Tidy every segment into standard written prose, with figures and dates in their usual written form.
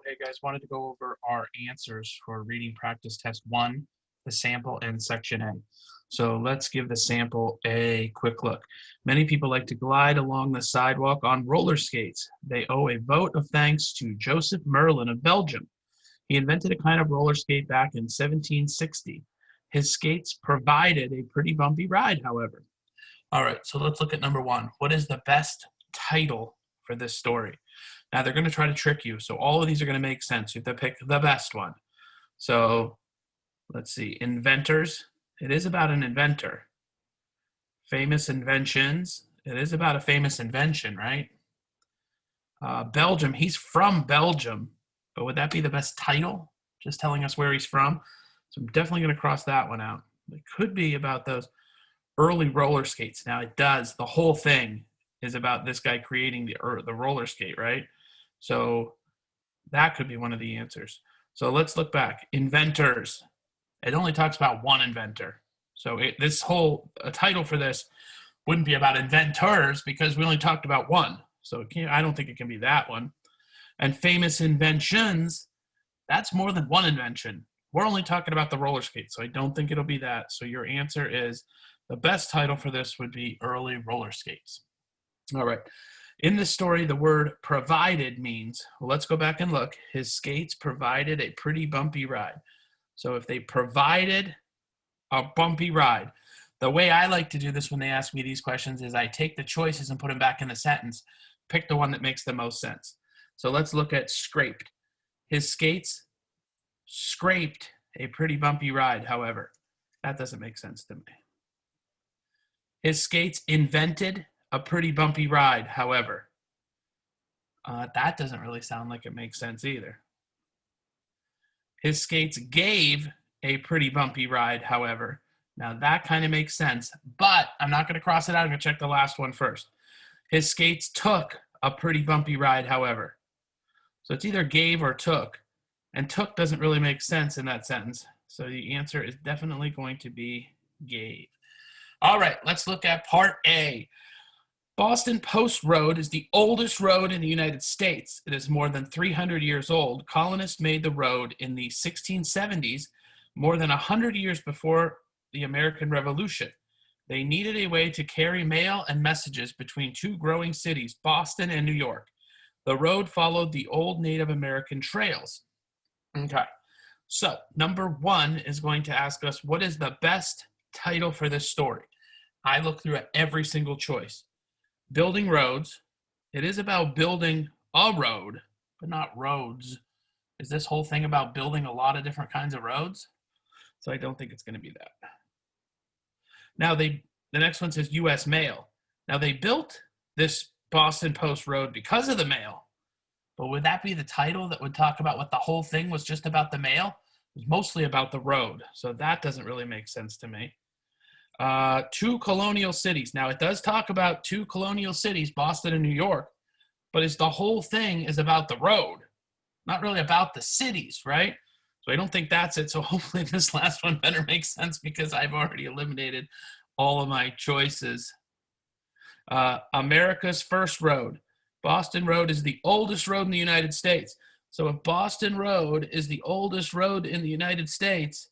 Hey guys, wanted to go over our answers for reading practice test 1, the sample, and section A. So let's give the sample a quick look. Many people like to glide along the sidewalk on roller skates. They owe a vote of thanks to Joseph Merlin of Belgium. He invented a kind of roller skate back in 1760. His skates provided a pretty bumpy ride, however. All right, so let's look at number 1. What is the best title for this story? Now, they're going to try to trick you, so all of these are going to make sense. You have to pick the best one. So let's see. Inventors. It is about an inventor. Famous inventions. It is about a famous invention, right? Belgium. He's from Belgium, but would that be the best title? Just telling us where he's from? So I'm definitely going to cross that one out. It could be about those early roller skates. Now, it does. The whole thing is about this guy creating the roller skate, right? So that could be one of the answers. So let's look back. Inventors. It only talks about one inventor. So this whole title for this wouldn't be about inventors because we only talked about one. So I don't think it can be that one. And famous inventions, that's more than one invention. We're only talking about the roller skate, so I don't think it'll be that. So your answer is the best title for this would be early roller skates. All right. In this story, the word provided means, well, let's go back and look. His skates provided a pretty bumpy ride. So if they provided a bumpy ride, the way I like to do this when they ask me these questions is I take the choices and put them back in the sentence. Pick the one that makes the most sense. So let's look at scraped. His skates scraped a pretty bumpy ride, however. That doesn't make sense to me. His skates invented a pretty bumpy ride, however. That doesn't really sound like it makes sense either. His skates gave a pretty bumpy ride, however. Now that kind of makes sense, but I'm not going to cross it out. I'm going to check the last one first. His skates took a pretty bumpy ride, however. So it's either gave or took, and took doesn't really make sense in that sentence. So the answer is definitely going to be gave. All right, let's look at part A. Boston Post Road is the oldest road in the United States. It is more than 300 years old. Colonists made the road in the 1670s, more than 100 years before the American Revolution. They needed a way to carry mail and messages between two growing cities, Boston and New York. The road followed the old Native American trails. Okay, so number 1 is going to ask us, what is the best title for this story? I look through at every single choice. Building roads. It is about building a road, but not roads. Is this whole thing about building a lot of different kinds of roads? So I don't think it's going to be that. Now, the next one says U.S. mail. Now, they built this Boston Post Road because of the mail, but would that be the title that would talk about what the whole thing was just about the mail? It was mostly about the road, so that doesn't really make sense to me. 2 colonial cities. Now, it does talk about 2 colonial cities, Boston and New York, but it's the whole thing is about the road, not really about the cities, right? So I don't think that's it. So hopefully this last one better make sense because I've already eliminated all of my choices. America's first road. Boston Road is the oldest road in the United States. So if Boston Road is the oldest road in the United States,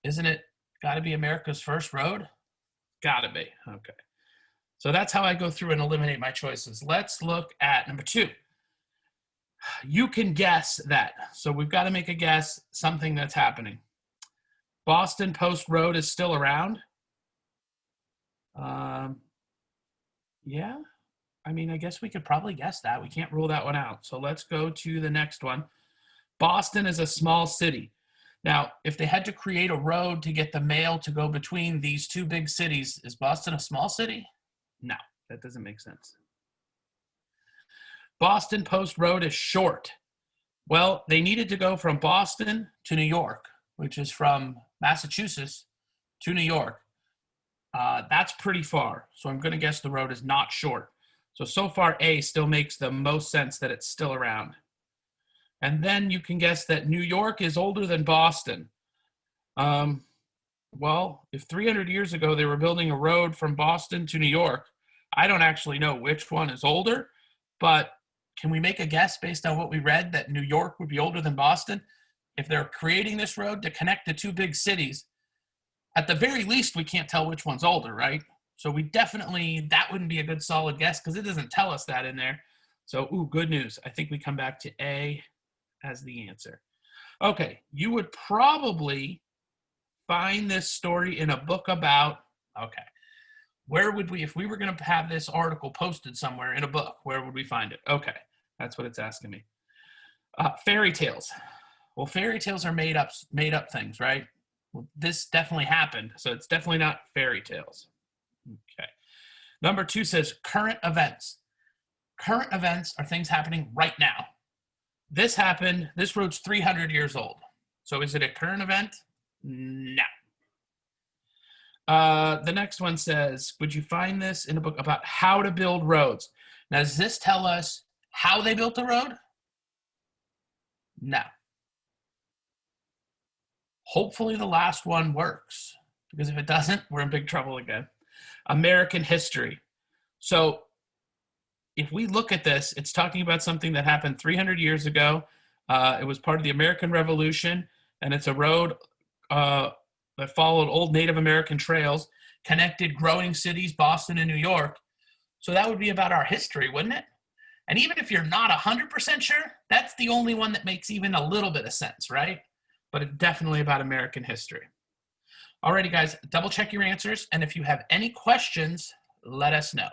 isn't it got to be America's first road? Got to be. Okay. So that's how I go through and eliminate my choices. Let's look at number 2. You can guess that. So we've got to make a guess, something that's happening. Boston Post Road is still around. Yeah. I mean, I guess we could probably guess that. We can't rule that one out. So let's go to the next one. Boston is a small city. Now, if they had to create a road to get the mail to go between these 2 big cities, is Boston a small city? No, that doesn't make sense. Boston Post Road is short. Well, they needed to go from Boston to New York, which is from Massachusetts to New York. That's pretty far, so I'm going to guess the road is not short. So far, A still makes the most sense that it's still around. And then you can guess that New York is older than Boston. Well, if 300 years ago they were building a road from Boston to New York, I don't actually know which one is older, but can we make a guess based on what we read that New York would be older than Boston? If they're creating this road to connect the two big cities, at the very least, we can't tell which one's older, right? So we definitely, that wouldn't be a good solid guess because it doesn't tell us that in there. So, ooh, good news. I think we come back to A as the answer. Okay, you would probably find this story in a book about, okay, where would we, if we were going to have this article posted somewhere in a book, where would we find it? Okay, that's what it's asking me. Fairy tales. Well, fairy tales are made up things, right? Well, this definitely happened, so it's definitely not fairy tales. Okay. Number 2 says current events. Current events are things happening right now. This happened, this road's 300 years old. So is it a current event? No. The next one says, would you find this in a book about how to build roads? Now, does this tell us how they built the road? No. Hopefully the last one works, because if it doesn't, we're in big trouble again. American history. So if we look at this, it's talking about something that happened 300 years ago. It was part of the American Revolution, and it's a road that followed old Native American trails, connected growing cities, Boston and New York. So that would be about our history, wouldn't it? And even if you're not 100% sure, that's the only one that makes even a little bit of sense, right? But it's definitely about American history. Alrighty, guys, double check your answers. And if you have any questions, let us know.